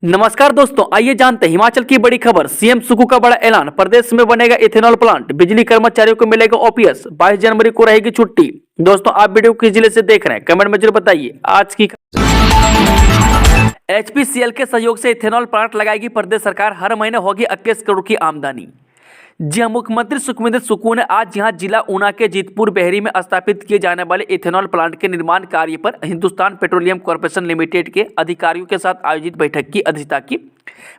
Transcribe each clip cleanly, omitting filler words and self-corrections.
नमस्कार दोस्तों, आइए जानते हैं हिमाचल की बड़ी खबर। सीएम सुक्खू का बड़ा ऐलान, प्रदेश में बनेगा इथेनॉल प्लांट, बिजली कर्मचारियों को मिलेगा ओपीएस, 22 जनवरी को रहेगी छुट्टी। दोस्तों, आप वीडियो किस जिले से देख रहे हैं, कमेंट में जरूर बताइए। आज की एचपीसीएल के सहयोग से इथेनॉल प्लांट लगाएगी प्रदेश सरकार, हर महीने होगी 21 करोड़ की आमदनी। जी, मुख्यमंत्री सुखविंदर सुक्खू ने आज यहां जिला ऊना के जीतपुर बहेरी में स्थापित किए जाने वाले इथेनॉल प्लांट के निर्माण कार्य पर हिंदुस्तान पेट्रोलियम कॉर्पोरेशन लिमिटेड के अधिकारियों के साथ आयोजित बैठक की अध्यक्षता की।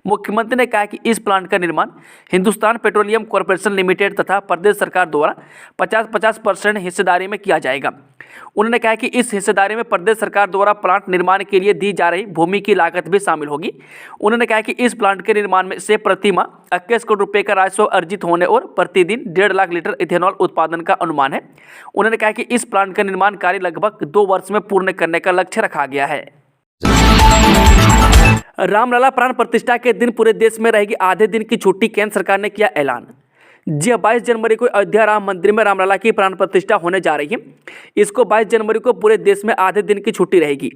मुख्यमंत्री ने कहा कि इस प्लांट का निर्माण हिंदुस्तान पेट्रोलियम कॉर्पोरेशन लिमिटेड तथा प्रदेश सरकार द्वारा 50-50% हिस्सेदारी में किया जाएगा। उन्होंने कहा कि इस हिस्सेदारी में प्रदेश सरकार द्वारा प्लांट निर्माण के लिए दी जा रही भूमि की लागत भी शामिल होगी। उन्होंने कहा कि इस प्लांट के निर्माण में से प्रति माह 21 करोड़ रुपए का राजस्व अर्जित होने और प्रतिदिन 1.5 लाख लीटर इथेनॉल उत्पादन का अनुमान है। उन्होंने कहा कि इस प्लांट का निर्माण कार्य लगभग 2 वर्ष में पूर्ण करने का लक्ष्य रखा गया है। रामलला प्राण प्रतिष्ठा के दिन पूरे देश में रहेगी आधे दिन की छुट्टी, केंद्र सरकार ने किया ऐलान। जी, 22 जनवरी को अयोध्या राम मंदिर में रामलला की प्राण प्रतिष्ठा होने जा रही है। इसको 22 जनवरी को पूरे देश में आधे दिन की छुट्टी रहेगी।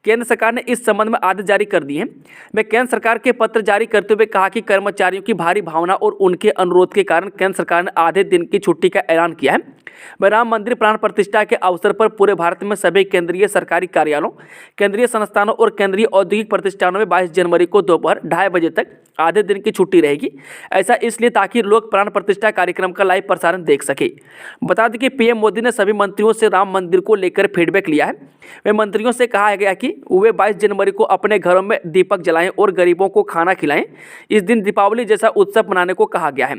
केंद्र सरकार ने इस संबंध में आदेश जारी कर दिए हैं। मैं केंद्र सरकार के पत्र जारी करते हुए कहा कि कर्मचारियों की भारी भावना और उनके अनुरोध के कारण केंद्र सरकार ने आधे दिन की छुट्टी का ऐलान किया है। मैं राम मंदिर प्राण प्रतिष्ठा के अवसर पर पूरे भारत में सभी केंद्रीय सरकारी कार्यालयों, केंद्रीय संस्थानों और केंद्रीय औद्योगिक प्रतिष्ठानों में 22 जनवरी को दोपहर 2:30 बजे तक आधे दिन की छुट्टी रहेगी। ऐसा इसलिए ताकि लोग प्राण प्रतिष्ठा कार्यक्रम का लाइव प्रसारण देख सके। बता दें कि पीएम मोदी ने सभी मंत्रियों से राम मंदिर को लेकर फीडबैक लिया है। वे मंत्रियों से कहा गया कि वे 22 जनवरी को अपने घरों में दीपक जलाएं और गरीबों को खाना खिलाएं। इस दिन दीपावली जैसा उत्सव मनाने को कहा गया है।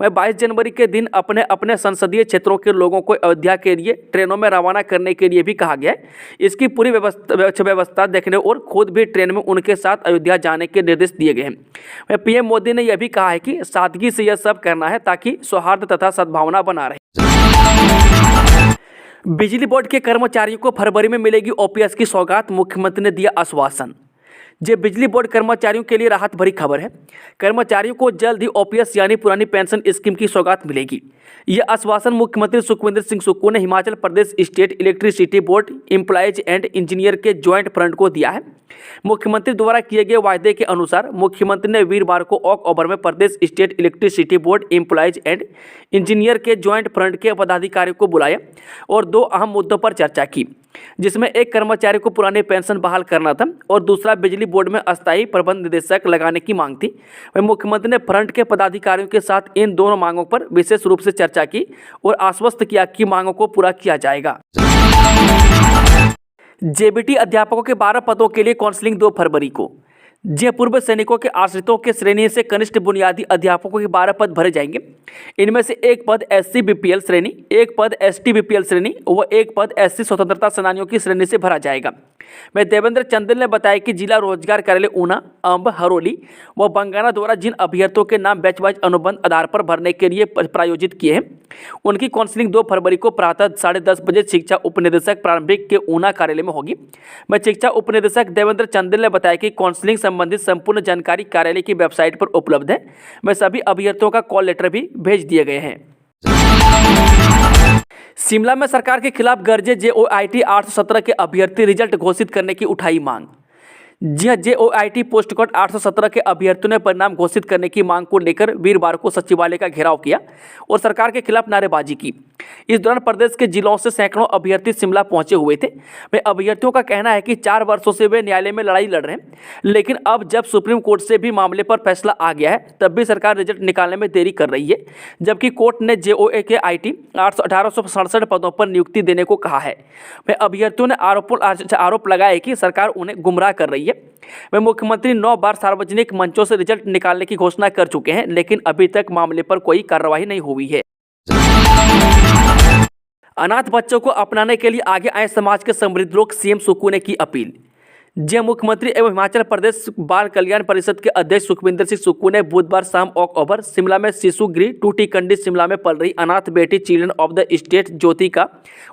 वह 22 जनवरी के दिन अपने अपने संसदीय क्षेत्रों के लोगों को अयोध्या के लिए ट्रेनों में रवाना करने के लिए भी कहा गया है। इसकी पूरी व्यवस्था देखने और खुद भी ट्रेन में उनके साथ अयोध्या जाने के निर्देश दिए गए हैं। वह पीएम मोदी ने यह भी कहा है कि सादगी से यह सब करना है ताकि सौहार्द तथा सद्भावना बना रहे। बिजली बोर्ड के कर्मचारियों को फरवरी में मिलेगी ओपीएस की सौगात, मुख्यमंत्री ने दिया आश्वासन। जे बिजली बोर्ड कर्मचारियों के लिए राहत भरी खबर है। कर्मचारियों को जल्द ही ओपीएस यानी पुरानी पेंशन स्कीम की सौगात मिलेगी। यह आश्वासन मुख्यमंत्री सुखविंदर सिंह सुक्खू ने Himachal Pradesh state electricity board employees and engineer के ज्वाइंट फ्रंट को दिया है। मुख्यमंत्री द्वारा किए गए वायदे के अनुसार मुख्यमंत्री ने वीरवार को ओक ओवर में Pradesh state electricity board employees and engineer के ज्वाइंट फ्रंट के पदाधिकारियों को बुलाया और 2 अहम मुद्दों पर चर्चा की, जिसमें एक कर्मचारी को पुरानी पेंशन बहाल करना था और दूसरा बिजली बोर्ड में अस्थायी प्रबंध निदेशक लगाने की मांग थी। वहीं मुख्यमंत्री ने फ्रंट के पदाधिकारियों के साथ इन दोनों मांगों पर विशेष रूप से चर्चा की और आश्वस्त किया कि मांगों को पूरा किया जाएगा। जेबीटी अध्यापकों के 12 पदों के लिए काउंसलिंग 2 फरवरी को। जे पूर्व सैनिकों के आश्रितों के श्रेणी से कनिष्ठ बुनियादी अध्यापकों के 12 पद भरे जाएंगे। इनमें से 1 पद एससी बीपीएल श्रेणी, 1 पद एसटी बीपीएल श्रेणी व 1 पद एससी स्वतंत्रता सेनानियों की श्रेणी से भरा जाएगा। मैं देवेंद्र चंदेल ने बताया कि जिला रोजगार कार्यालय ऊना, अंब, हरोली व बंगाना द्वारा जिन अभ्यर्थियों के नाम बैच वाइज अनुबंध आधार पर भरने के लिए प्रायोजित किए हैं, उनकी काउंसलिंग 2 फरवरी को प्रातः 10:30 बजे शिक्षा उपनिदेशक प्रारंभिक के ऊना कार्यालय में होगी। मैं शिक्षा उपनिदेशक देवेंद्र चंदेल ने बताया कि काउंसलिंग संबंधित संपूर्ण जानकारी कार्यालय की वेबसाइट पर उपलब्ध है। मैं सभी अभ्यर्थियों का कॉल लेटर भी भेज दिए गए हैं। शिमला में सरकार के खिलाफ गरजे जेओआईटी 817 के अभ्यर्थी रिजल्ट घोषित करने की उठाई मांग। जी हां, जेओआईटी पोस्ट कोड 817 के अभ्यर्थियों ने परिणाम घोषित करने की मांग को लेकर वीरवार को सचिवालय का घेराव किया और सरकार के खिलाफ नारेबाजी की। इस दौरान प्रदेश के जिलों से सैकड़ों अभ्यर्थी शिमला पहुंचे हुए थे। वे अभ्यर्थियों का कहना है कि 4 वर्षों से वे न्यायालय में लड़ाई लड़ रहे हैं, लेकिन अब जब सुप्रीम कोर्ट से भी मामले पर फैसला आ गया है तब भी सरकार रिजल्ट निकालने में देरी कर रही है, जबकि कोर्ट ने जेओए के आईटी 1867 पदों पर नियुक्ति देने को कहा है। वे अभ्यर्थियों ने आरोप लगाया कि सरकार उन्हें गुमराह कर रही है। वे मुख्यमंत्री 9 बार सार्वजनिक मंचों से रिजल्ट निकालने की घोषणा कर चुके हैं, लेकिन अभी तक मामले पर कोई कार्रवाई नहीं हुई है। अनाथ बच्चों को अपनाने के लिए आगे आए समाज के समृद्ध लोग, सीएम सुक्खू ने की अपील। जे मुख्यमंत्री एवं हिमाचल प्रदेश बाल कल्याण परिषद के अध्यक्ष सुखविंदर सिंह सुक्खू ने बुधवार शाम ओक ओवर शिमला में शिशु गृह टूटीकंडी शिमला में पल रही अनाथ बेटी चिल्ड्रन ऑफ द स्टेट ज्योति का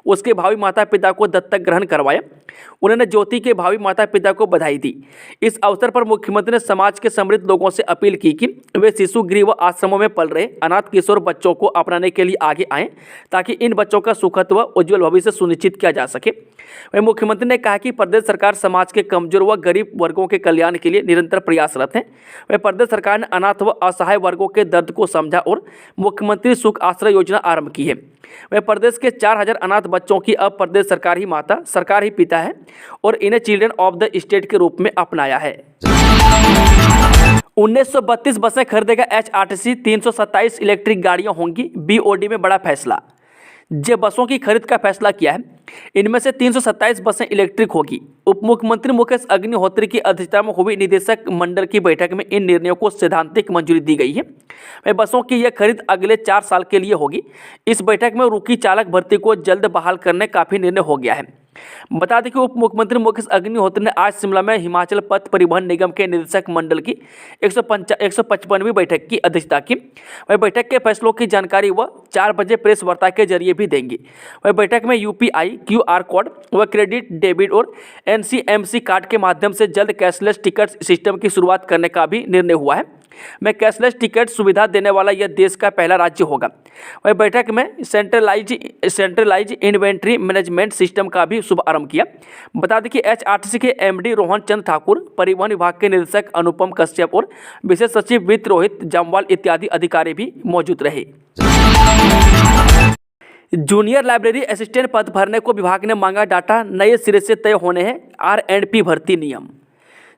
उसके भावी माता पिता को दत्तक ग्रहण करवाया। उन्होंने ज्योति के भावी माता पिता को बधाई दी। इस अवसर पर मुख्यमंत्री ने समाज के समृद्ध लोगों से अपील की कि वे शिशु गृह व आश्रमों में पल रहे अनाथ किशोर बच्चों को अपनाने के लिए आगे आएं, ताकि इन बच्चों का सुखद व उज्ज्वल भविष्य सुनिश्चित किया जा सके। वहीं मुख्यमंत्री ने कहा कि प्रदेश सरकार समाज के कमजोर व गरीब वर्गों के कल्याण के लिए निरंतर प्रयासरत हैं। वह प्रदेश सरकार ने अनाथ व असहाय वर्गों के दर्द को समझा और मुख्यमंत्री सुख आश्रय योजना आरंभ की है। वह प्रदेश के 4000 अनाथ बच्चों की अब प्रदेश सरकार ही माता, सरकार ही पिता है और इन्हें चिल्ड्रन ऑफ द स्टेट के रूप में अपनाया है। 1932 बसें खरीदेगा HRTC, 327 इलेक्ट्रिक गाड़ियां होंगी। BOD में बड़ा फैसला। जे बसों की खरीद का फैसला किया है, इनमें से 327 बसें इलेक्ट्रिक होगी। उप मुख्यमंत्री मुकेश अग्निहोत्री की अध्यक्षता में हुई निदेशक मंडल की बैठक में इन निर्णयों को सैद्धांतिक मंजूरी दी गई है। वह बसों की यह खरीद अगले 4 साल के लिए होगी। इस बैठक में रुकी चालक भर्ती को जल्द बहाल करने का भी निर्णय हो गया है। बता दें कि उप मुख्यमंत्री मुकेश अग्निहोत्री ने आज शिमला में हिमाचल पथ परिवहन निगम के निदेशक मंडल की 155वीं बैठक की अध्यक्षता की। वह बैठक के फैसलों की जानकारी वह 4 बजे प्रेस वार्ता के जरिए भी देंगे। वह बैठक में UPI QR कोड व क्रेडिट, डेबिट और NCMC कार्ड के माध्यम से जल्द कैशलेस टिकट सिस्टम की शुरुआत करने का भी निर्णय हुआ है। में कैशलेस टिकट सुविधा देने वाला यह देश का पहला राज्य होगा। वह बैठक में सेंट्रलाइज इन्वेंट्री मैनेजमेंट सिस्टम का भी शुभारंभ किया। बता दें कि HRTC के MD रोहन चंद ठाकुर, परिवहन विभाग के निदेशक अनुपम कश्यप और विशेष सचिव वित्त रोहित जम्वाल इत्यादि अधिकारी भी मौजूद रहे। जूनियर लाइब्रेरी असिस्टेंट पद भरने को विभाग ने मांगा डाटा, नए सिरे से तय होने हैं R&P भर्ती नियम।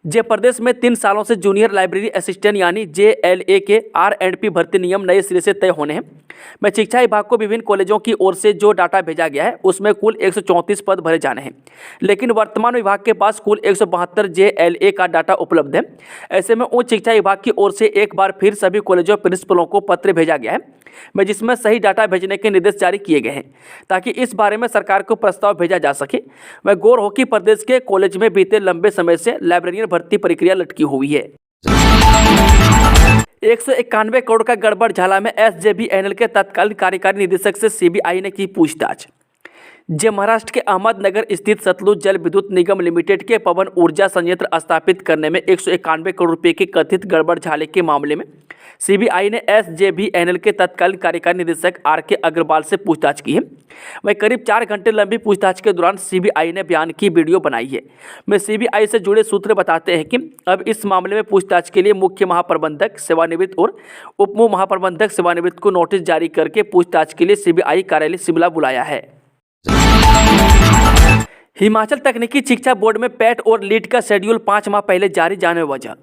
जे प्रदेश में 3 सालों से जूनियर लाइब्रेरी असिस्टेंट यानी JLA के R&P भर्ती नियम नए सिरे से तय होने हैं। मैं शिक्षा विभाग को विभिन्न कॉलेजों की ओर से जो डाटा भेजा गया है उसमें कुल 134 पद भरे जाने हैं, लेकिन वर्तमान विभाग के पास कुल 172 JLA का डाटा उपलब्ध है। ऐसे में उच्च शिक्षा विभाग की ओर से एक बार फिर सभी कॉलेजों प्रिंसिपलों को पत्र भेजा गया है में जिसमें सही डाटा भेजने के निर्देश जारी किए गए हैं ताकि इस बारे में सरकार को प्रस्ताव भेजा जा सके। वह गौर हो कि प्रदेश के कॉलेज में बीते लंबे समय से लाइब्रेरियन भर्ती प्रक्रिया लटकी हुई है। 191 करोड़ का गड़बड़ झाला में SJVNL के तत्कालीन कार्यकारी निदेशक से CBI ने की पूछताछ। जे महाराष्ट्र के अहमदनगर स्थित सतलुज जल विद्युत निगम लिमिटेड के पवन ऊर्जा संयंत्र स्थापित करने में 191 करोड़ रुपए के कथित गड़बड़ झाले के मामले में CBI ने SJVNL के तत्कालीन कार्यकारी निदेशक RK अग्रवाल से पूछताछ की है। वहीं करीब 4 घंटे लंबी पूछताछ के दौरान CBI ने बयान की वीडियो बनाई है। में CBI से जुड़े सूत्र बताते हैं कि अब इस मामले में पूछताछ के लिए मुख्य महाप्रबंधक सेवानिवृत्त और उप महाप्रबंधक सेवानिवृत्त को नोटिस जारी करके पूछताछ के लिए CBI कार्यालय शिमला बुलाया है। हिमाचल तकनीकी शिक्षा बोर्ड में पैट और लीट का शेड्यूल 5 माह पहले जारी जाने वजह।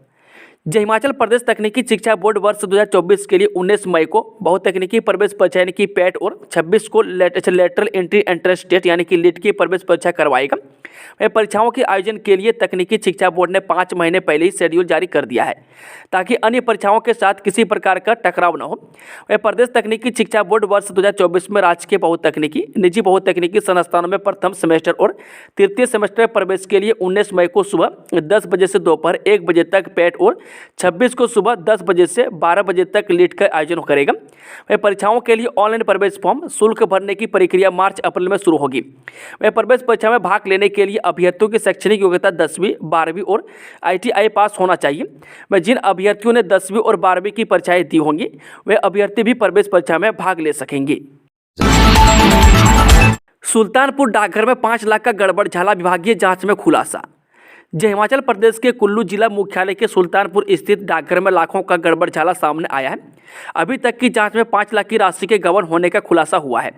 हिमाचल प्रदेश तकनीकी शिक्षा बोर्ड वर्ष 2024 के लिए 19 मई को बहुतकनीकी प्रवेश परीक्षा यानी कि पैट और 26 को लेटरल एंट्री एंट्रेंस टेस्ट यानी कि लीट की प्रवेश परीक्षा करवाएगा। वह परीक्षाओं के आयोजन के लिए तकनीकी शिक्षा बोर्ड ने 5 महीने पहले ही शेड्यूल जारी कर दिया है ताकि अन्य परीक्षाओं के साथ किसी प्रकार का टकराव न हो। वह प्रदेश तकनीकी शिक्षा बोर्ड वर्ष 2024 में राज्य के बहुतकनीकी, निजी बहुतकनीकी संस्थानों में प्रथम सेमेस्टर और तृतीय सेमेस्टर प्रवेश के लिए 19 मई को सुबह 10 बजे से दोपहर 1 बजे तक पैट और 26 को सुबह 10 बजे से 12 बजे तक लीट का आयोजन करेगा। वह परीक्षाओं के लिए ऑनलाइन प्रवेश फॉर्म शुल्क भरने की प्रक्रिया मार्च-अप्रैल में शुरू होगी। वह प्रवेश परीक्षा में भाग लेने के लिए अभ्यर्थियों की शैक्षणिक योग्यता 10वीं, 12वीं और ITI पास होना चाहिए। वह जिन अभ्यर्थियों ने 10वीं और 12वीं की परीक्षाएं दी होंगी वे अभ्यर्थी भी प्रवेश परीक्षा में भाग ले सकेंगे। सुल्तानपुर डाकघर में 5 लाख का गड़बड़ झाला, विभागीय जांच में खुलासा। हिमाचल प्रदेश के कुल्लू जिला मुख्यालय के सुल्तानपुर स्थित डाकघर में लाखों का गड़बड़ झाला सामने आया है। अभी तक की जांच में 5 लाख की राशि के गबन होने का खुलासा हुआ है।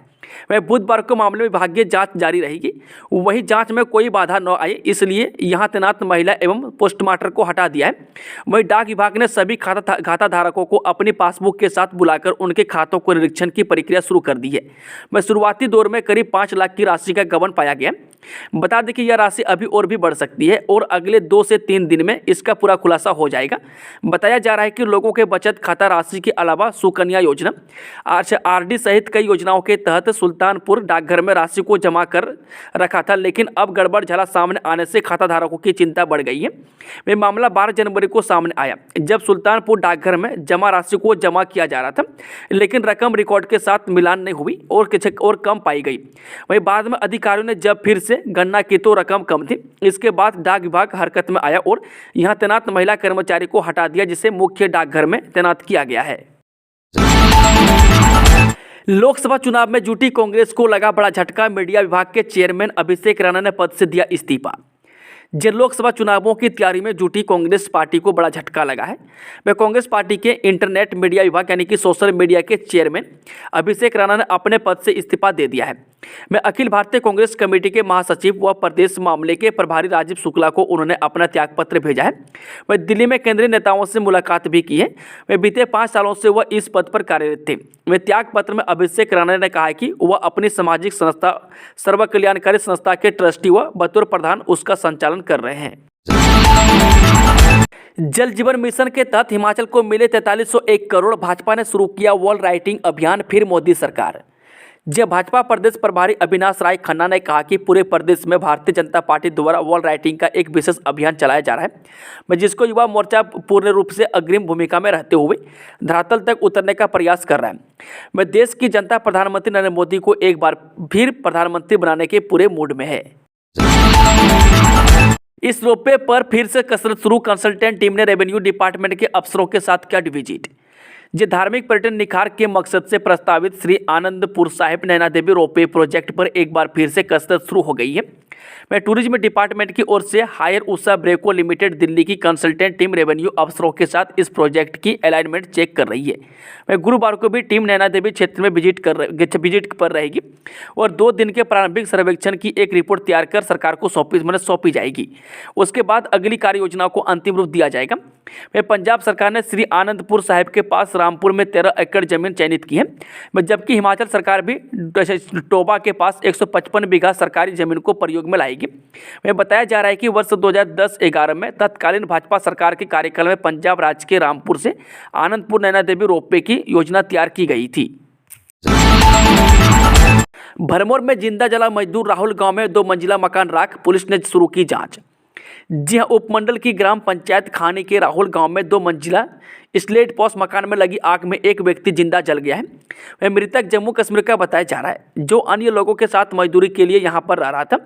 वह बुधवार को मामले में विभागीय जांच जारी रहेगी। वहीं जांच में कोई बाधा न आए इसलिए यहां तैनात महिला एवं पोस्टमास्टर को हटा दिया है। वहीं डाक विभाग ने सभी खाता धारकों को अपनी पासबुक के साथ बुलाकर उनके खातों को निरीक्षण की प्रक्रिया शुरू कर दी है। वह शुरुआती दौर में करीब 5 लाख की राशि का गबन पाया गया। बता दें कि यह राशि अभी और भी बढ़ सकती है और अगले 2 से 3 दिन में इसका पूरा खुलासा हो जाएगा। बताया जा रहा है कि लोगों के बचत खाता राशि के अलावा सुकन्या योजना, RD सहित कई योजनाओं के तहत सुल्तानपुर डाकघर में राशि को जमा कर रखा था, लेकिन अब गड़बड़ झाला सामने आने से खाता धारकों की चिंता बढ़ गई है। वह मामला 12 जनवरी को सामने आया जब सुल्तानपुर डाकघर में जमा राशि को जमा किया जा रहा था, लेकिन रकम रिकॉर्ड के साथ मिलान नहीं हुई और कम पाई गई। वहीं बाद में अधिकारियों ने जब फिर से गणना की तो रकम कम थी। इसके बाद डाक विभाग हरकत में आया और यहां तैनात महिला कर्मचारी को हटा दिया, जिसे मुख्य डाकघर में तैनात किया गया है। लोकसभा चुनाव में जुटी कांग्रेस को लगा बड़ा झटका, मीडिया विभाग के चेयरमैन अभिषेक राणा ने पद से दिया इस्तीफा। जिन लोकसभा चुनावों की तैयारी में जुटी कांग्रेस पार्टी को बड़ा झटका लगा है। वह कांग्रेस पार्टी के इंटरनेट मीडिया विभाग यानी कि सोशल मीडिया के चेयरमैन अभिषेक राणा ने अपने पद से इस्तीफा दे दिया है। मैं अखिल भारतीय कांग्रेस कमेटी के महासचिव व प्रदेश मामले के प्रभारी राजीव शुक्ला को उन्होंने अपना त्यागपत्र भेजा है। वह दिल्ली में केंद्रीय नेताओं से मुलाकात भी की है। वह बीते 5 सालों से वह इस पद पर कार्यरत थे। वह त्यागपत्र में अभिषेक राणा ने कहा है कि वह अपनी सामाजिक संस्था सर्व कल्याणकारी संस्था के ट्रस्टी व बतौर प्रधान उसका संचालन कर रहे हैं। जल जीवन मिशन के तहत हिमाचल को मिले 4301 करोड़। भाजपा ने शुरू किया वॉल राइटिंग अभियान, फिर मोदी सरकार। जब भाजपा प्रदेश प्रभारी अविनाश राय खन्ना ने कहा कि पूरे प्रदेश में भारतीय जनता पार्टी द्वारा वॉल राइटिंग का एक विशेष अभियान चलाया जा रहा है, जिसको युवा मोर्चा पूर्ण रूप से अग्रिम भूमिका में रहते हुए धरातल तक उतरने का प्रयास कर रहा है। मैं देश की जनता प्रधानमंत्री नरेंद्र मोदी को एक बार फिर प्रधानमंत्री बनाने के पूरे मूड में है। इस रोपवे पर फिर से कसरत शुरू। कंसल्टेंट टीम ने रेवेन्यू डिपार्टमेंट के अफसरों के साथ किया विजिट। जे धार्मिक पर्यटन निखार के मकसद से प्रस्तावित श्री आनंदपुर साहिब नैना देवी रोपवे प्रोजेक्ट पर एक बार फिर से कसरत शुरू हो गई है। मैं टूरिज्म डिपार्टमेंट की ओर से हायर उषा ब्रेको लिमिटेड दिल्ली की कंसल्टेंट टीम रेवेन्यू अफसरों के साथ इस प्रोजेक्ट की अलाइनमेंट चेक कर रही है। मैं गुरुवार को भी टीम नैना देवी क्षेत्र में विजिट पर रहेगी और 2 दिन के प्रारंभिक सर्वेक्षण की एक रिपोर्ट तैयार कर सरकार को सौंपी जाएगी। उसके बाद अगली कार्य योजना को अंतिम रूप दिया जाएगा। मैं पंजाब सरकार ने श्री आनंदपुर साहिब के पास रामपुर में 13 एकड़ जमीन चयनित की है, जबकि हिमाचल सरकार भी टोबा के पास 155 बीघा सरकारी जमीन को प्रयोग में लाएगी। मैं बताया जा रहा है कि वर्ष 2010-11 में तत्कालीन भाजपा सरकार के कार्यकाल में पंजाब राज्य के रामपुर से आनंदपुर नैना देवी रोपवे की योजना तैयार की गई थी। भरमौर में जिंदा जला मजदूर राहुल गांव में 2 मंजिला मकान राख, पुलिस ने शुरू की जांच। जी हाँ, उपमंडल की ग्राम पंचायत खानी के राहुल गांव में 2 मंजिला स्लेट पॉस मकान में लगी आग में एक व्यक्ति जिंदा जल गया है। वह मृतक जम्मू कश्मीर का बताया जा रहा है, जो अन्य लोगों के साथ मजदूरी के लिए यहां पर रह रहा था।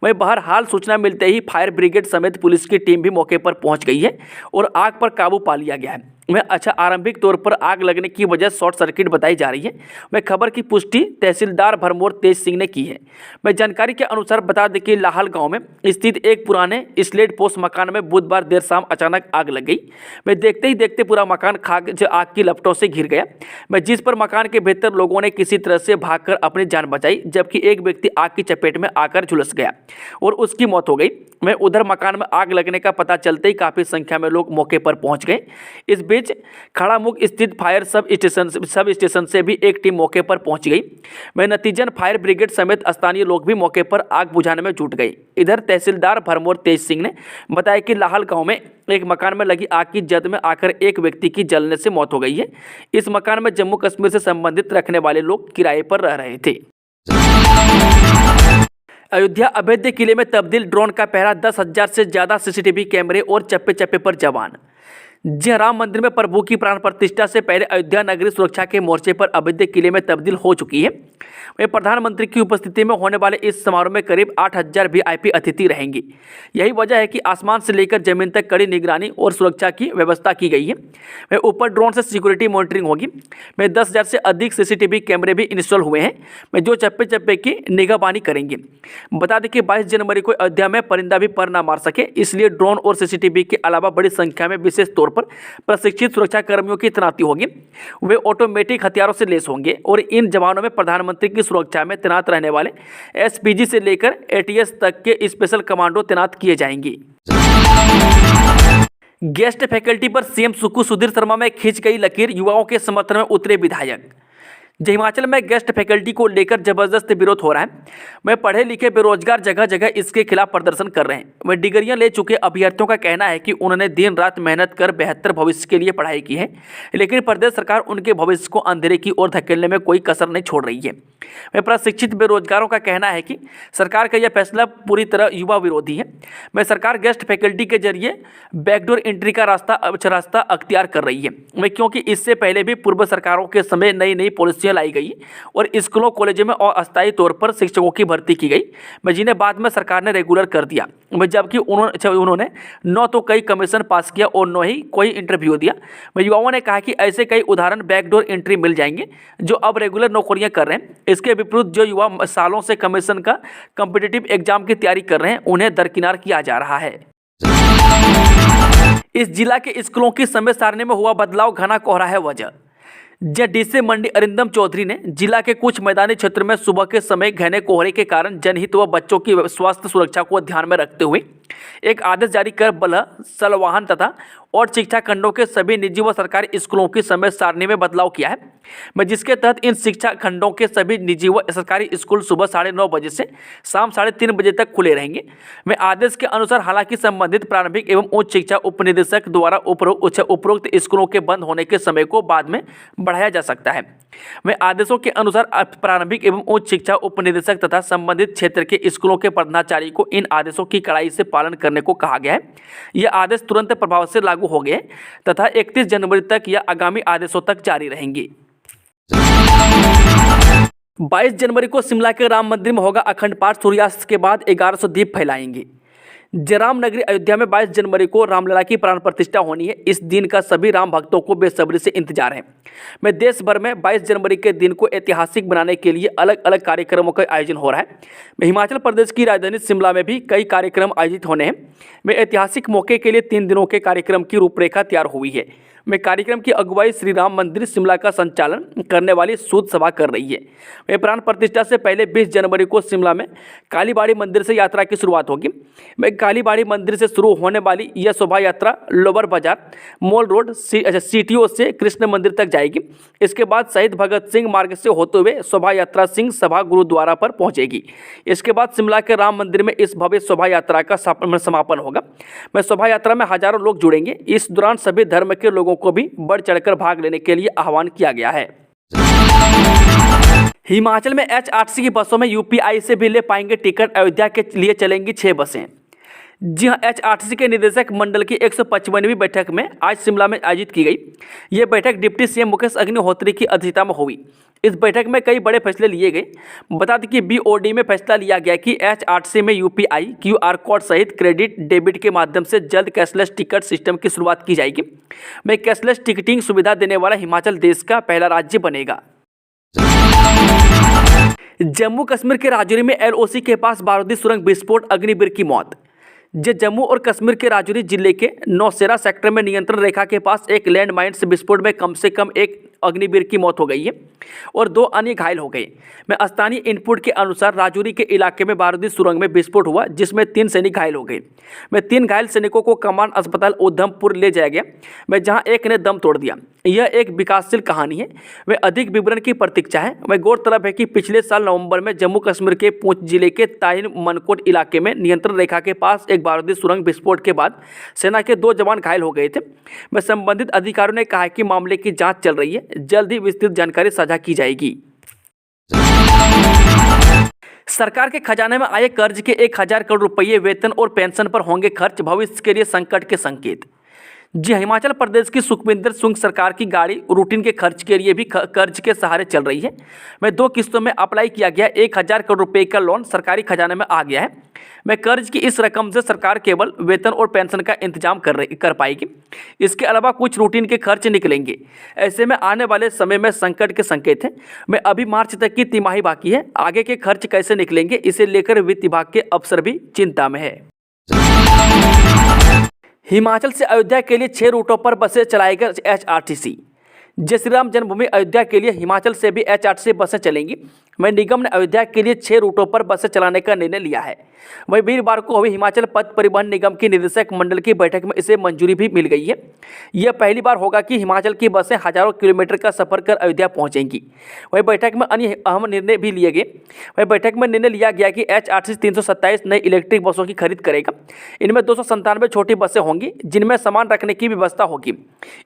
वहीं बहरहाल सूचना मिलते ही फायर ब्रिगेड समेत पुलिस की टीम भी मौके पर पहुंच गई है और आग पर काबू पा लिया गया है। वह आरंभिक तौर पर आग लगने की वजह शॉर्ट सर्किट बताई जा रही है। वह खबर की पुष्टि तहसीलदार भरमौर तेज सिंह ने की है। मैं जानकारी के अनुसार बता दें कि लाहल गांव में स्थित एक पुराने स्लेट पोस्ट मकान में बुधवार देर शाम अचानक आग लग गई। मैं देखते ही देखते पूरा मकान आग की लपटों से घिर गया। मैं जिस पर मकान के भीतर लोगों ने किसी तरह से भागकर अपनी जान बचाई, जबकि एक व्यक्ति आग की चपेट में आकर झुलस गया और उसकी मौत हो गई। मैं उधर मकान में आग लगने का पता चलते ही काफी संख्या में लोग मौके पर पहुंच गए। इस बीच खड़ामुख स्थित फायर सब स्टेशन से भी एक टीम मौके पर पहुंच गई। मैं नतीजन फायर ब्रिगेड समेत स्थानीय लोग भी मौके पर आग बुझाने में जुट गए। इधर तहसीलदार भरमौर तेज सिंह ने बताया कि लाहल गांव में एक मकान में लगी आग की जद में आकर एक व्यक्ति की जलने से मौत हो गई है। इस मकान में जम्मू कश्मीर से संबंधित रखने वाले लोग किराए पर रह रहे थे। अयोध्या अवैध किले में तब्दील ड्रोन का पहरा, 10,000 से ज्यादा सीसीटीवी कैमरे और चप्पे चप्पे पर जवान। जी राम मंदिर में प्रभु की प्राण प्रतिष्ठा से पहले अयोध्या नगरी सुरक्षा के मोर्चे पर अवैध किले में तब्दील हो चुकी है। वहीं प्रधानमंत्री की उपस्थिति में होने वाले इस समारोह में करीब 8,000 VIP अतिथि रहेंगे। यही वजह है कि आसमान से लेकर जमीन तक कड़ी निगरानी और सुरक्षा की व्यवस्था की गई है। वहीं ऊपर ड्रोन से सिक्योरिटी मॉनिटरिंग होगी। वहीं 10,000 से अधिक CCTV कैमरे भी इंस्टॉल हुए हैं, मैं जो चप्पे चप्पे की निगाहबानी करेंगे। बता दें कि 22 जनवरी को अयोध्या में परिंदा भी पर न मार सके, इसलिए ड्रोन और CCTV के अलावा बड़ी संख्या में विशेष तौर पर प्रशिक्षित सुरक्षा कर्मियों की तैनाती होगी। वे ऑटोमेटिक हथियारों से लैस होंगे और इन जवानों में प्रधानमंत्री की सुरक्षा में तैनात रहने वाले SPG से लेकर ATS तक के स्पेशल कमांडो तैनात किए जाएंगे। गेस्ट फैकल्टी पर CM सुधीर शर्मा में खींच गई लकीर, युवाओं के समर्थन में उतरे विधायक। हिमाचल में गेस्ट फैकल्टी को लेकर जबरदस्त विरोध हो रहा है। वह पढ़े लिखे बेरोजगार जगह जगह इसके खिलाफ प्रदर्शन कर रहे हैं। वह डिग्रियां ले चुके अभ्यर्थियों का कहना है कि उन्होंने दिन रात मेहनत कर बेहतर भविष्य के लिए पढ़ाई की है, लेकिन प्रदेश सरकार उनके भविष्य को अंधेरे की ओर धकेलने में कोई कसर नहीं छोड़ रही है। वह प्रशिक्षित बेरोजगारों का कहना है कि सरकार का यह फैसला पूरी तरह युवा विरोधी है। वह सरकार गेस्ट फैकल्टी के जरिए बैकडोर एंट्री का रास्ता अख्तियार कर रही है। वह क्योंकि इससे पहले भी पूर्व सरकारों के समय नई नई पॉलिसी सूचियाँ लाई गई और स्कूलों कॉलेजों में अस्थायी तौर पर शिक्षकों की भर्ती की गई, जिन्हें बाद में सरकार ने रेगुलर कर दिया। जबकि उन्होंने न तो कई कमीशन पास किया और न ही कोई इंटरव्यू दिया। युवाओं ने कहा कि ऐसे कई उदाहरण बैकडोर एंट्री मिल जाएंगे जो अब रेगुलर नौकरियां कर रहे हैं। इसके विपरीत जो युवा सालों से कमीशन का कॉम्पिटिटिव एग्जाम की तैयारी कर रहे हैं उन्हें दरकिनार किया जा रहा है। इस जिला के स्कूलों की समय सारणी में हुआ बदलाव, घना कोहरा है वजह। डीसी मंडी अरिंदम चौधरी ने जिला के कुछ मैदानी क्षेत्र में सुबह के समय घने कोहरे के कारण जनहित व बच्चों की स्वास्थ्य सुरक्षा को ध्यान में रखते हुए एक आदेश जारी कर बलह, सलवाहन तथा और शिक्षा खंडों के सभी निजी व सरकारी स्कूलों की समय सारणी में बदलाव किया है, जिसके तहत इन शिक्षा खंडों के सभी निजी व सरकारी स्कूल सुबह 9:30 बजे से शाम 3:30 बजे तक खुले रहेंगे। आदेश के अनुसार हालांकि संबंधित प्रारंभिक एवं उच्च शिक्षा उपनिदेशक द्वारा उपरोक्त स्कूलों के बंद होने के समय को बाद में बढ़ाया जा सकता है। आदेशों के अनुसार प्रारंभिक एवं उच्च शिक्षा उपनिदेशक तथा संबंधित क्षेत्र के स्कूलों के प्रधानाचार्य को इन आदेशों की कड़ाई से पालन करने को कहा गया है। यह आदेश तुरंत प्रभाव से लागू हो गए तथा 31 जनवरी तक या आगामी आदेशों तक जारी रहेंगे। 22 जनवरी को शिमला के राम मंदिर में होगा अखंड पाठ। सूर्यास्त के बाद 1100 दीप फैलाएंगे। राम नगरी अयोध्या में 22 जनवरी को रामलला की प्राण प्रतिष्ठा होनी है। इस दिन का सभी राम भक्तों को बेसब्री से इंतजार है। देश भर में 22 जनवरी के दिन को ऐतिहासिक बनाने के लिए अलग अलग कार्यक्रमों का आयोजन हो रहा है। हिमाचल प्रदेश की राजधानी शिमला में भी कई कार्यक्रम आयोजित होने हैं। ऐतिहासिक मौके के लिए 3 दिनों के कार्यक्रम की रूपरेखा तैयार हुई है। कार्यक्रम की अगुवाई श्री राम मंदिर शिमला का संचालन करने वाली सूद सभा कर रही है। प्राण प्रतिष्ठा से पहले 20 जनवरी को शिमला में कालीबाड़ी मंदिर से यात्रा की शुरुआत होगी। कालीबाड़ी मंदिर से शुरू होने वाली यह शोभा यात्रा लोअर बाजार, मॉल रोड, CTO से कृष्ण मंदिर तक जाएगी। इसके बाद शहीद भगत सिंह मार्ग से होते हुए शोभा यात्रा सिंह सभा गुरुद्वारा पर पहुंचेगी। इसके बाद शिमला के राम मंदिर में इस भव्य शोभा यात्रा का समापन होगा। शोभा यात्रा में हजारों लोग जुड़ेंगे। इस दौरान सभी धर्म के लोगों को भी बढ़ चढ़कर भाग लेने के लिए आह्वान किया गया है। हिमाचल में HRTC की बसों में UPI से भी ले पाएंगे टिकट। अयोध्या के लिए चलेंगी 6 बसें। जी हाँ, HRTC के निदेशक मंडल की 155वीं बैठक में आज शिमला में आयोजित की गई। यह बैठक डिप्टी CM मुकेश अग्निहोत्री की अध्यक्षता में हुई। इस बैठक में कई बड़े फैसले लिए गए। बता दें कि BOD में फैसला लिया गया कि HRTC में UPI, QR कोड सहित क्रेडिट डेबिट के माध्यम से जल्द कैशलेस टिकट सिस्टम की शुरुआत की जाएगी। कैशलेस टिकटिंग सुविधा देने वाला हिमाचल देश का पहला राज्य बनेगा। जम्मू कश्मीर के राजौरी में LOC के पास बारूदी सुरंग विस्फोट, अग्निवीर की मौत। जम्मू और कश्मीर के राजौरी जिले के नौशेरा सेक्टर में नियंत्रण रेखा के पास एक लैंडमाइन से विस्फोट में कम से कम एक अग्निवीर की मौत हो गई है और 2 अन्य घायल हो गए। स्थानीय इनपुट के अनुसार राजौरी के इलाके में बारूदी सुरंग में विस्फोट हुआ जिसमें 3 सैनिक घायल हो गए। 3 घायल सैनिकों को कमान अस्पताल उधमपुर ले जाया गया, जहां एक ने दम तोड़ दिया। यह एक विकासशील कहानी है। अधिक विवरण की प्रतीक्षा है। गौरतलब है कि पिछले साल नवंबर में जम्मू कश्मीर के पूंछ जिले के ताइन मनकोट इलाके में नियंत्रण रेखा के पास एक बारूदी सुरंग विस्फोट के बाद सेना के 2 जवान घायल हो गए थे। संबंधित अधिकारियों ने कहा कि मामले की जांच चल रही है। जल्द ही विस्तृत जानकारी साझा की जाएगी। सरकार के खजाने में आए कर्ज के 1000 करोड़ रुपये वेतन और पेंशन पर होंगे खर्च, भविष्य के लिए संकट के संकेत। जी, हिमाचल प्रदेश की सुखविंदर सुंग सरकार की गाड़ी रूटीन के खर्च के लिए भी कर्ज के सहारे चल रही है। 2 किस्तों में अप्लाई किया गया 1000 करोड़ रुपए का लोन सरकारी खजाने में आ गया है। कर्ज की इस रकम से सरकार केवल वेतन और पेंशन का इंतजाम कर पाएगी। इसके अलावा कुछ रूटीन के खर्च निकलेंगे। ऐसे में आने वाले समय में संकट के संकेत हैं। अभी मार्च तक की तिमाही बाकी है। आगे के खर्च कैसे निकलेंगे इसे लेकर वित्त विभाग के अफसर भी चिंता में है। हिमाचल से अयोध्या के लिए 6 रूटों पर बसें चलाएगा HRTC। जय श्री राम जन्मभूमि अयोध्या के लिए हिमाचल से भी HRTC बसें चलेंगी। निगम ने अयोध्या के लिए 6 रूटों पर बसें चलाने का निर्णय लिया है। वीरवार को हुई हिमाचल पथ परिवहन निगम की निदेशक मंडल की बैठक में इसे मंजूरी भी मिल गई है। यह पहली बार होगा कि हिमाचल की बसें हजारों किलोमीटर का सफर कर अयोध्या पहुंचेंगी। बैठक में अन्य अहम निर्णय भी लिए गए। बैठक में निर्णय लिया गया कि HRTC 327 नई इलेक्ट्रिक बसों की खरीद करेगा। इनमें 297 छोटी बसें होंगी जिनमें सामान रखने की व्यवस्था होगी।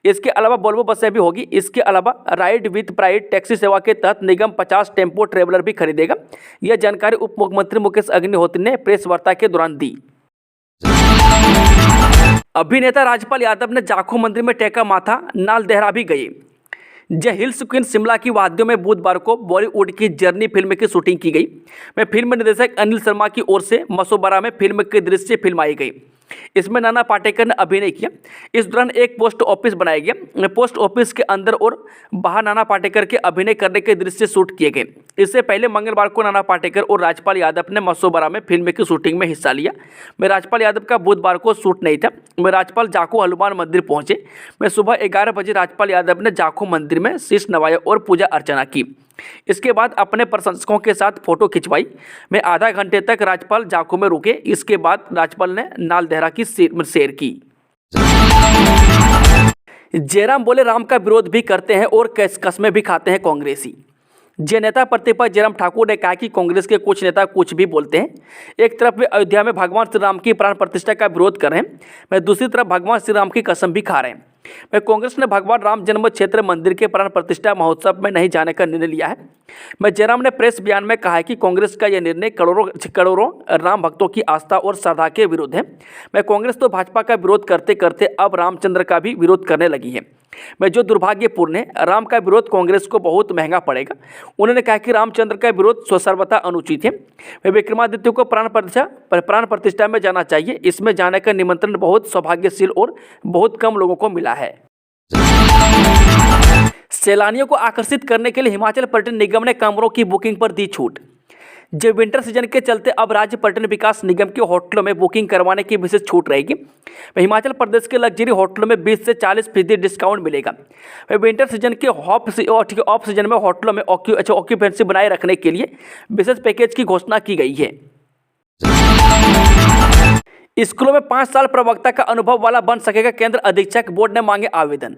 इसके अलावा वोल्वो बसें भी होगी। इसके अलावा राइड विद प्राइड टैक्सी सेवा के तहत निगम 50 टेम्पो ट्रेवलर भी खरीदेगा। यह जानकारी उप मुख्यमंत्री मुकेश अग्निहोत्री ने प्रेस वार्ता के दौरान दी। अभिनेता राजपाल यादव ने जाखू मंदिर में टेका माथा, नाल देहरा भी गए। द हिल्स क्वीन शिमला की वादियों में बुधवार को बॉलीवुड की जर्नी फिल्म की शूटिंग की गई। में फिल्म निर्देशक अनिल शर्मा की ओर से मसोबरा में फिल्म के दृश्य फिल्माई गई। इसमें नाना पाटेकर ने अभिनय किया। इस दौरान एक पोस्ट ऑफिस बनाया गया। पोस्ट ऑफिस के अंदर और बाहर नाना पाटेकर के अभिनय करने के दृश्य शूट किए गए। इससे पहले मंगलवार को नाना पाटेकर और राजपाल यादव ने मसोबरा में फिल्म की शूटिंग में हिस्सा लिया। मैं राजपाल यादव का बुधवार को शूट नहीं था। मैं राजपाल जाखू हनुमान मंदिर पहुंचे। मैं सुबह 11 बजे राजपाल यादव ने जाखू मंदिर में शीश नवाया और पूजा अर्चना की। इसके बाद अपने प्रशंसकों के साथ फोटो खिंचवाई। मैं आधा घंटे तक राजपाल जाखू में रुके। इसके बाद राजपाल ने नालदेहरा की सैर की। जयराम बोले राम का विरोध भी करते हैं और कस्में भी खाते हैं कांग्रेसी। जे नेता प्रतिपक्ष जयराम ठाकुर ने कहा कि कांग्रेस के कुछ नेता कुछ भी बोलते हैं। एक तरफ वे अयोध्या में भगवान श्री राम की प्राण प्रतिष्ठा का विरोध कर रहे हैं, मैं दूसरी तरफ भगवान श्री राम की कसम भी खा रहे हैं। मैं कांग्रेस ने भगवान राम जन्म क्षेत्र मंदिर के प्राण प्रतिष्ठा महोत्सव में नहीं जाने का निर्णय लिया है। मैं जयराम ने प्रेस बयान में कहा है कि कांग्रेस का यह निर्णय करोड़ों राम भक्तों की आस्था और श्रद्धा के विरुद्ध है। मैं कांग्रेस तो भाजपा का विरोध करते करते अब रामचंद्र का भी विरोध करने लगी है। मैं जो दुर्भाग्यपूर्ण है, राम का विरोध कांग्रेस को बहुत महंगा पड़ेगा। उन्होंने कहा कि रामचंद्र का विरोध सर्वथा अनुचित है। मैं विक्रमादित्य को प्राण प्रतिष्ठा में जाना चाहिए। इसमें जाने का निमंत्रण बहुत सौभाग्यशील और बहुत कम लोगों को मिला है। सैलानियों को आकर्षित करने के लिए हिमाचल पर्यटन निगम ने कमरों की बुकिंग पर दी छूट। जब विंटर सीजन के चलते अब राज्य पर्यटन विकास निगम के होटलों में बुकिंग करवाने की विशेष छूट रहेगी। हिमाचल प्रदेश के लग्जरी होटलों में 20 से 40% डिस्काउंट मिलेगा। विंटर सीजन के ऑफ सीजन में होटलों में ऑक्यूपेंसी बनाए रखने के लिए विशेष पैकेज की घोषणा की गई है। स्कूलों में 5 साल प्रवक्ता का अनुभव वाला बन सकेगा केंद्र अधीक्षक, बोर्ड ने मांगे आवेदन।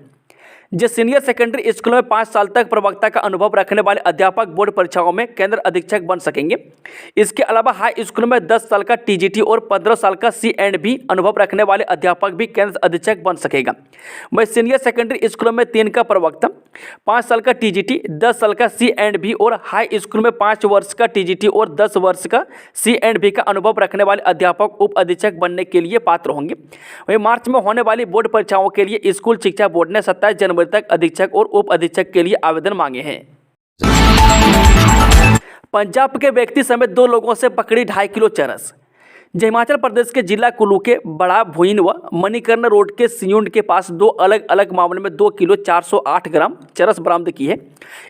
जो सीनियर सेकेंडरी स्कूलों में 5 साल तक प्रवक्ता का अनुभव रखने वाले अध्यापक बोर्ड परीक्षाओं में केंद्र अधीक्षक बन सकेंगे। इसके अलावा हाई स्कूलों में 10 साल का टीजीटी और 15 साल का C&B अनुभव रखने वाले अध्यापक भी केंद्र अधीक्षक बन सकेगा। वहीं सीनियर सेकेंडरी स्कूलों में 3 का प्रवक्ता, 5 साल का टीजीटी, 10 साल का C&B और हाई स्कूल में 5 वर्ष का टीजीटी और 10 वर्ष का C&B का अनुभव रखने वाले अध्यापक उप अधीक्षक बनने के लिए पात्र होंगे। वहीं मार्च में होने वाली बोर्ड परीक्षाओं के लिए स्कूल शिक्षा बोर्ड ने 27 जनवरी तक अधीक्षक और उप अधीक्षक के लिए आवेदन मांगे हैं। पंजाब के व्यक्ति समेत 2 लोगों से पकड़ी 2.5 किलो चरस। हिमाचल प्रदेश के जिला कुल्लू के बड़ा भुईन व मणिकर्ण रोड के सियुंड के पास 2 अलग अलग मामले में 2 किलो 408 ग्राम चरस बरामद की है।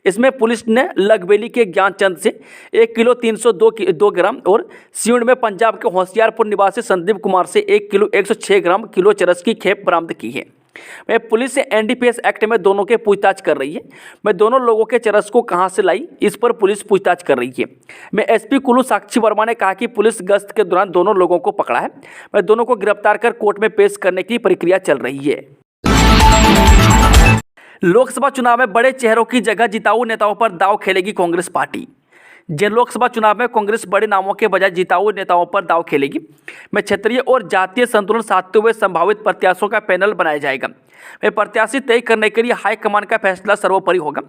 इसमें पुलिस ने लगबेली के ज्ञानचंद से 1 किलो 302 ग्राम और सियुंड में पंजाब के होशियारपुर निवासी संदीप कुमार से 1 किलो 106 ग्राम किलो चरस की खेप बरामद की है। मैं पुलिस से NDPS एक्ट में दोनों के पूछताछ कर रही है। मैं दोनों लोगों के चरस को कहां से लाई, इस पर पुलिस पूछताछ कर रही है। मैं SP कुल्लू साक्षी वर्मा ने कहा कि पुलिस गश्त के दौरान दोनों लोगों को पकड़ा है। मैं दोनों को गिरफ्तार कर कोर्ट में पेश करने की प्रक्रिया चल रही है। लोकसभा चुनाव में बड़े चेहरों की जगह जिताऊ नेताओं पर दांव खेलेगी कांग्रेस पार्टी। जिन लोकसभा चुनाव में कांग्रेस बड़े नामों के बजाय जिताऊ नेताओं पर दांव खेलेगी। में क्षेत्रीय और जातीय संतुलन साधते हुए संभावित प्रत्याशियों का पैनल बनाया जाएगा। वे प्रत्याशी तय करने के लिए हाईकमान का फैसला सर्वोपरि होगा।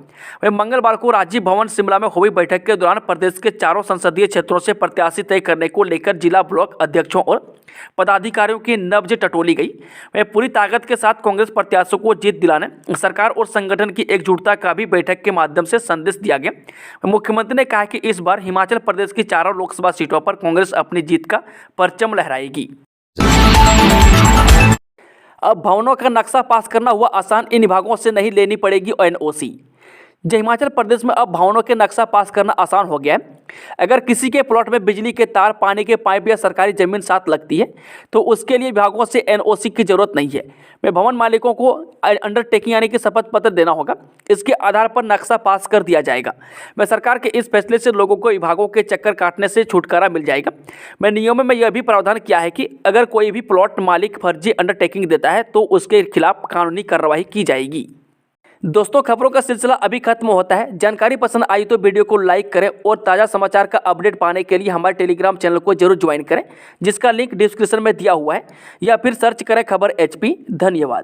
वे मंगलवार को राजीव भवन शिमला में हुई बैठक के दौरान प्रदेश के 4 संसदीय क्षेत्रों से प्रत्याशी तय करने को लेकर जिला ब्लॉक अध्यक्षों और पदाधिकारियों की नब्ज टटोली गई। वे पूरी ताकत के साथ कांग्रेस प्रत्याशियों को जीत दिलाने सरकार और संगठन की एकजुटता का भी बैठक के माध्यम से संदेश दिया गया। मुख्यमंत्री ने कहा कि इस बार हिमाचल प्रदेश की 4 लोकसभा सीटों पर कांग्रेस अपनी जीत का परचम लहराएगी। अब भवनों का नक्शा पास करना हुआ आसान, इन विभागों से नहीं लेनी पड़ेगी NOC। हिमाचल प्रदेश में अब भवनों के नक्शा पास करना आसान हो गया है। अगर किसी के प्लॉट में बिजली के तार, पानी के पाइप या सरकारी जमीन साथ लगती है तो उसके लिए विभागों से NOC की जरूरत नहीं है। मैं भवन मालिकों को अंडरटेकिंग यानी कि शपथ पत्र देना होगा। इसके आधार पर नक्शा पास कर दिया जाएगा। मैं सरकार के इस फैसले से लोगों को विभागों के चक्कर काटने से छुटकारा मिल जाएगा। मैं नियमों में यह भी प्रावधान किया है कि अगर कोई भी प्लॉट मालिक फर्जी अंडरटेकिंग देता है तो उसके खिलाफ कानूनी कार्रवाई की जाएगी। दोस्तों, खबरों का सिलसिला अभी खत्म होता है। जानकारी पसंद आई तो वीडियो को लाइक करें और ताज़ा समाचार का अपडेट पाने के लिए हमारे टेलीग्राम चैनल को जरूर ज्वाइन करें, जिसका लिंक डिस्क्रिप्शन में दिया हुआ है, या फिर सर्च करें खबर HP। धन्यवाद।